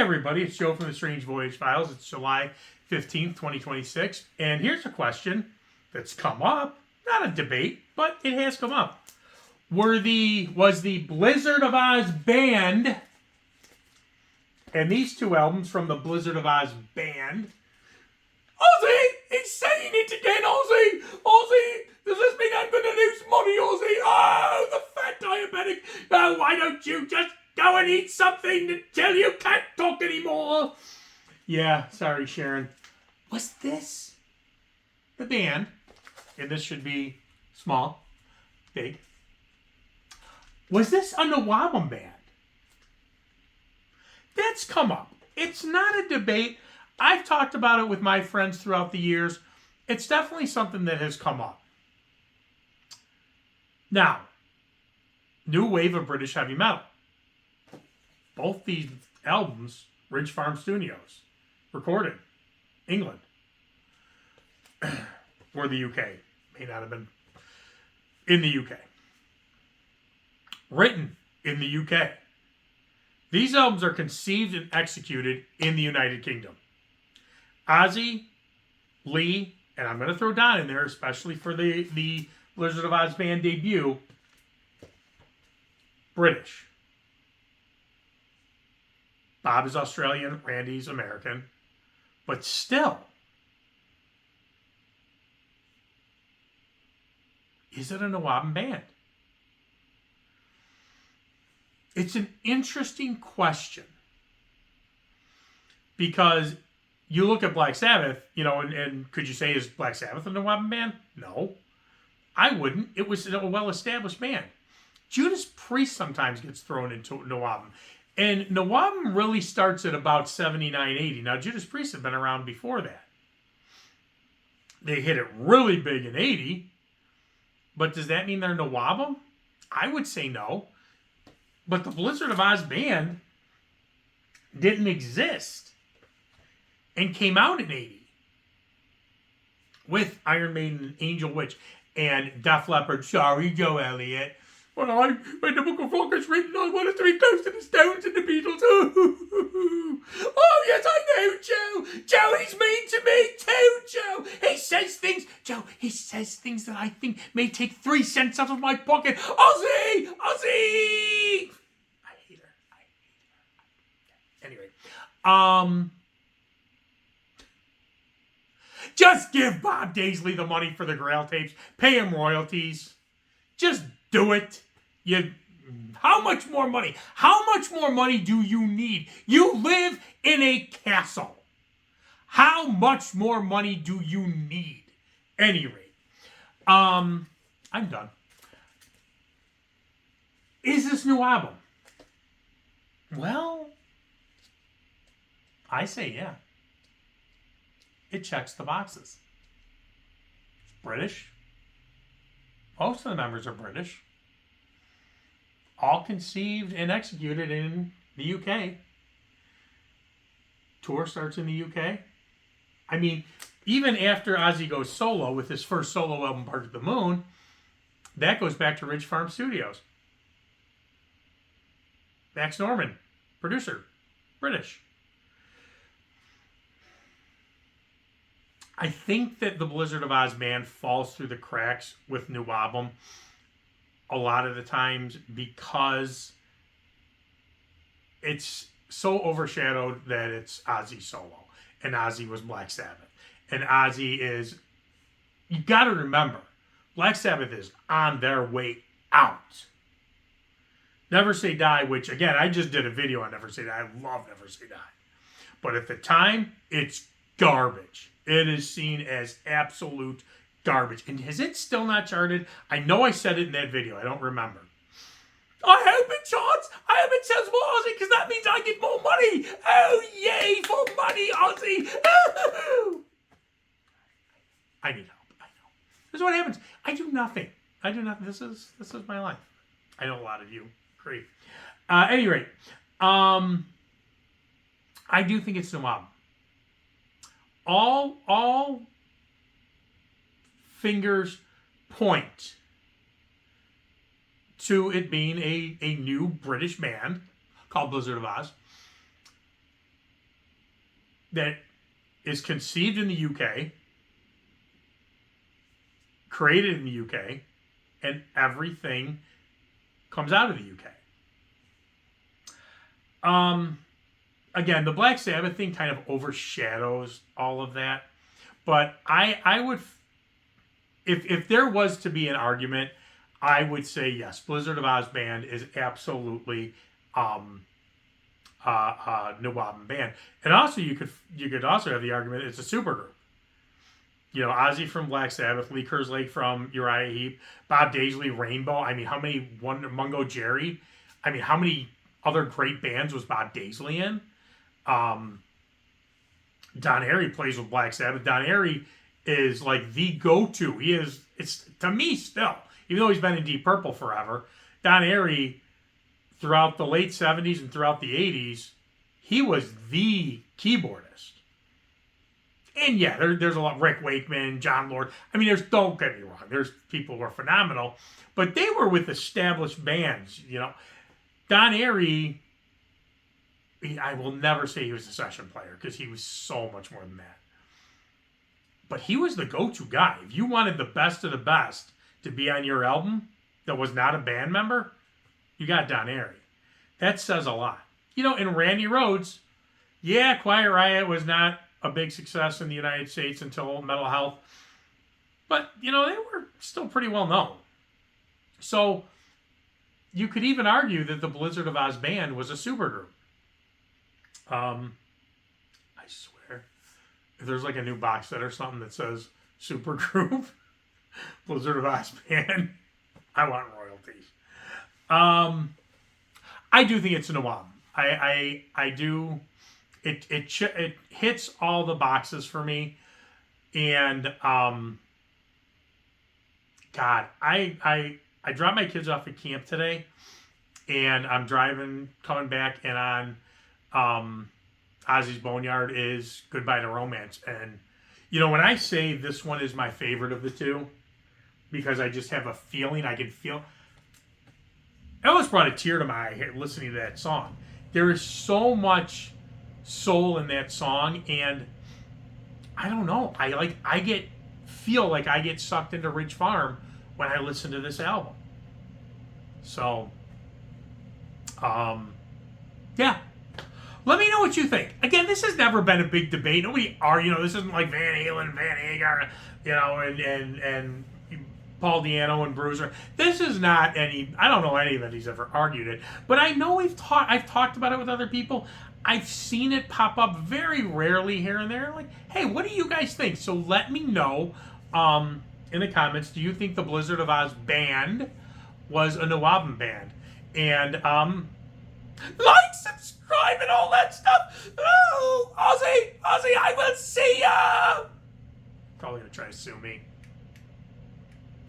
everybody, it's Joe from the Strange Voyage Files. It's July 15th, 2026. And here's a question that's come up. Not a debate, but it has come up. Was the Blizzard of Ozz Band and these two albums from the Blizzard of Ozz Band. Ozzy! He's saying it again, Ozzy! Ozzy! Does this mean I'm going to lose money, Ozzy? Oh, the fat diabetic! Oh, why don't you just go and eat something until you can't talk anymore? Yeah, sorry, Sharon. Was this the band? And this should be small, big. Was this a NWOBHM band? That's come up. It's not a debate. I've talked about it with my friends throughout the years. It's definitely something that has come up. Now, new wave of British heavy metal. Both these albums, Ridge Farm Studios, recorded England or the UK. May not have been in the UK. Written in the UK. These albums are conceived and executed in the United Kingdom. Ozzy, Lee, and I'm going to throw Don in there, especially for the Blizzard of Ozz Band debut, British. Bob is Australian, Randy's American, but still, is it a NWOBHM band? It's an interesting question because you look at Black Sabbath, and could you say is Black Sabbath a NWOBHM band? No, I wouldn't. It was a well-established band. Judas Priest sometimes gets thrown into NWOBHM. And NWOBHM really starts at about 79, 80. Now, Judas Priest had been around before that. They hit it really big in 80. But does that mean they're NWOBHM? I would say no. But the Blizzard of Ozz Band didn't exist and came out in 80 with Iron Maiden, Angel Witch, and Def Leppard. Sorry, Joe Elliott. Well, when the Book of Rock is written, I want us to be close to the Stones and the Beatles. Oh, yes, I know, Joe. Joe, he's mean to me too, Joe. He says things that I think may take 3 cents out of my pocket. Ozzy! Ozzy! I hate her. Anyway, just give Bob Daisley the money for the Grail tapes. Pay him royalties. Just do it. How much more money? How much more money do you need? You live in a castle. How much more money do you need? Any rate, I'm done. Is this new album? Well, I say yeah. It checks the boxes. It's British. Most of the members are British. All conceived and executed in the UK. Tour starts in the UK. I mean, even after Ozzy goes solo with his first solo album, Bark at the Moon, that goes back to Ridge Farm Studios. Max Norman, producer, British. I think that the Blizzard of Ozz Band falls through the cracks with NWOBHM a lot of the times because it's so overshadowed that it's Ozzy solo. And Ozzy was Black Sabbath. And Ozzy is, you got to remember, Black Sabbath is on their way out. Never Say Die, which, again, I just did a video on Never Say Die. I love Never Say Die. But at the time, it's garbage. It is seen as absolute garbage. And has it still not charted? I know I said it in that video. I don't remember. I hope it charts. I hope it sells more, Ozzy, because that means I get more money. Oh, yay for money, Ozzy. I need help. I know. This is what happens. I do nothing. This is my life. I know a lot of you agree. At any rate, I do think it's NWOBHM. All fingers point to it being a new British band called Blizzard of Ozz. that is conceived in the UK, created in the UK, and everything comes out of the UK. Again, the Black Sabbath thing kind of overshadows all of that. But I would, if there was to be an argument, I would say yes, Blizzard of Ozz Band is absolutely NWOBHM band. And also you could also have the argument it's a supergroup. You know, Ozzy from Black Sabbath, Lee Kerslake from Uriah Heep, Bob Daisley, Rainbow. I mean, how many Mungo Jerry? I mean, how many other great bands was Bob Daisley in? Don Airey plays with Black Sabbath. Don Airey is like the go-to. It's to me still, even though he's been in Deep Purple forever, Don Airey, throughout the late 70s and throughout the 80s, he was the keyboardist. And yeah, there's a lot, Rick Wakeman, John Lord. I mean, don't get me wrong, there's people who are phenomenal, but they were with established bands, you know. Don Airey, I will never say he was a session player because he was so much more than that. But he was the go-to guy. If you wanted the best of the best to be on your album that was not a band member, you got Don Airey. That says a lot. You know, in Randy Rhoads, yeah, Quiet Riot was not a big success in the United States until Mental Health. But, you know, they were still pretty well known. So, you could even argue that the Blizzard of Ozz Band was a supergroup. I swear, if there's like a new box set or something that says Supergroup, Blizzard of Ozz Band, I want royalties. I do think it's an NWOBHM. I do. It hits all the boxes for me, and God, I dropped my kids off at camp today, and I'm coming back, and on Ozzy's Boneyard is Goodbye to Romance. And, you know, when I say this one is my favorite of the two, because I just have a feeling, I can feel, it almost brought a tear to my eye listening to that song. There is so much soul in that song, and I don't know, I feel like I get sucked into Ridge Farm when I listen to this album. So, yeah. Let me know what you think. Again, this has never been a big debate. This isn't like Van Halen, Van Hagar, you know, and Paul Di'Anno and Bruiser. This is not I don't know anybody's ever argued it, but I know I've talked about it with other people. I've seen it pop up very rarely here and there. Like, hey, what do you guys think? So let me know in the comments. Do you think the Blizzard of Ozz Band was a NWOBHM band? And like, subscribe, and all that stuff. Oh, Ozzy, I will see ya. Probably gonna try to sue me.